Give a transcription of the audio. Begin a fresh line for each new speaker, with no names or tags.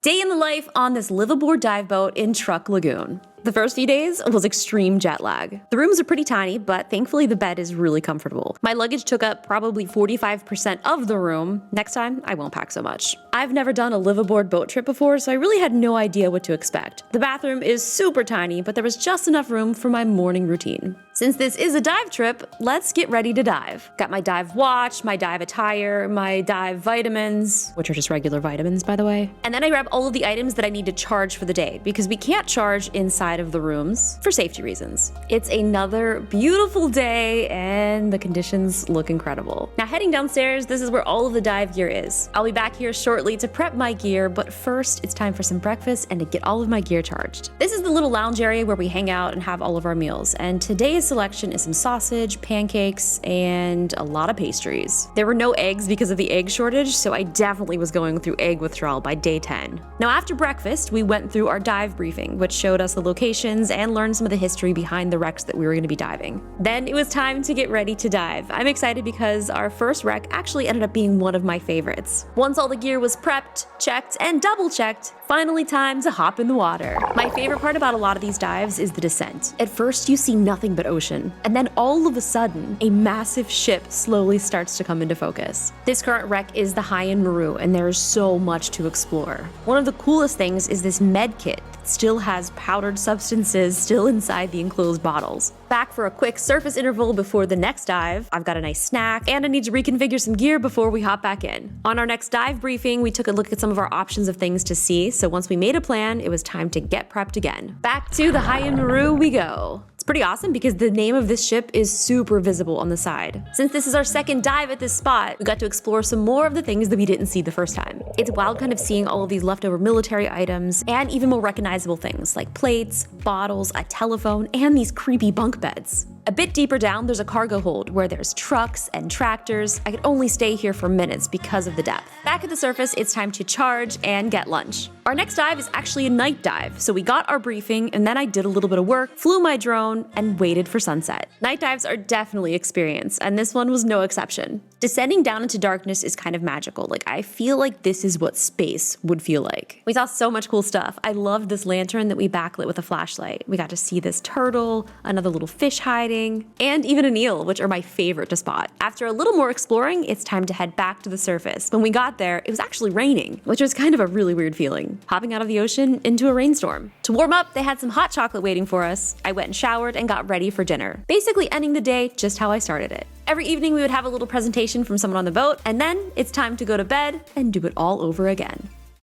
Day in the life on this liveaboard dive boat in Truk Lagoon. The first few days was extreme jet lag. The rooms are pretty tiny, but thankfully the bed is really comfortable. My luggage took up probably 45% of the room. Next time, I won't pack so much. I've never done a liveaboard boat trip before, so I really had no idea what to expect. The bathroom is super tiny, but there was just enough room for my morning routine. Since this is a dive trip, let's get ready to dive. Got my dive watch, my dive attire, my dive vitamins, which are just regular vitamins, by the way. And then I grab all of the items that I need to charge for the day, because we can't charge inside of the rooms for safety reasons. It's another beautiful day and the conditions look incredible. Now heading downstairs, this is where all of the dive gear is. I'll be back here shortly to prep my gear, but first it's time for some breakfast and to get all of my gear charged. This is the little lounge area where we hang out and have all of our meals, and today's selection is some sausage, pancakes, and a lot of pastries. There were no eggs because of the egg shortage, so I definitely was going through egg withdrawal by day 10. Now after breakfast, we went through our dive briefing, which showed us the locations and learned some of the history behind the wrecks that we were going to be diving. Then it was time to get ready to dive. I'm excited because our first wreck actually ended up being one of my favorites. Once all the gear was prepped, checked, and double-checked, finally time to hop in the water. My favorite part about a lot of these dives is the descent. At first, you see nothing but ocean, and then all of a sudden, a massive ship slowly starts to come into focus. This current wreck is the High-End Maru, and there is so much to explore. One of the coolest things is this med kit that still has powdered substances still inside the enclosed bottles. Back for a quick surface interval before the next dive. I've got a nice snack, and I need to reconfigure some gear before we hop back in. On our next dive briefing, we took a look at some of our options of things to see, so once we made a plan, it was time to get prepped again. Back to the High-End Maru we go. It's pretty awesome because the name of this ship is super visible on the side. Since this is our second dive at this spot, we got to explore some more of the things that we didn't see the first time. It's wild kind of seeing all of these leftover military items and even more recognizable things like plates, bottles, a telephone, and these creepy bunk beds. A bit deeper down, there's a cargo hold where there's trucks and tractors. I could only stay here for minutes because of the depth. Back at the surface, it's time to charge and get lunch. Our next dive is actually a night dive, so we got our briefing and then I did a little bit of work, flew my drone, and waited for sunset. Night dives are definitely experience, and this one was no exception. Descending down into darkness is kind of magical. Like, I feel like this is what space would feel like. We saw so much cool stuff. I loved this lantern that we backlit with a flashlight. We got to see this turtle, another little fish hiding, and even an eel, which are my favorite to spot. After a little more exploring, it's time to head back to the surface. When we got there, it was actually raining, which was kind of a really weird feeling. Hopping out of the ocean into a rainstorm. To warm up, they had some hot chocolate waiting for us. I went and showered and got ready for dinner. Basically ending the day just how I started it. Every evening we would have a little presentation from someone on the boat, and then it's time to go to bed and do it all over again.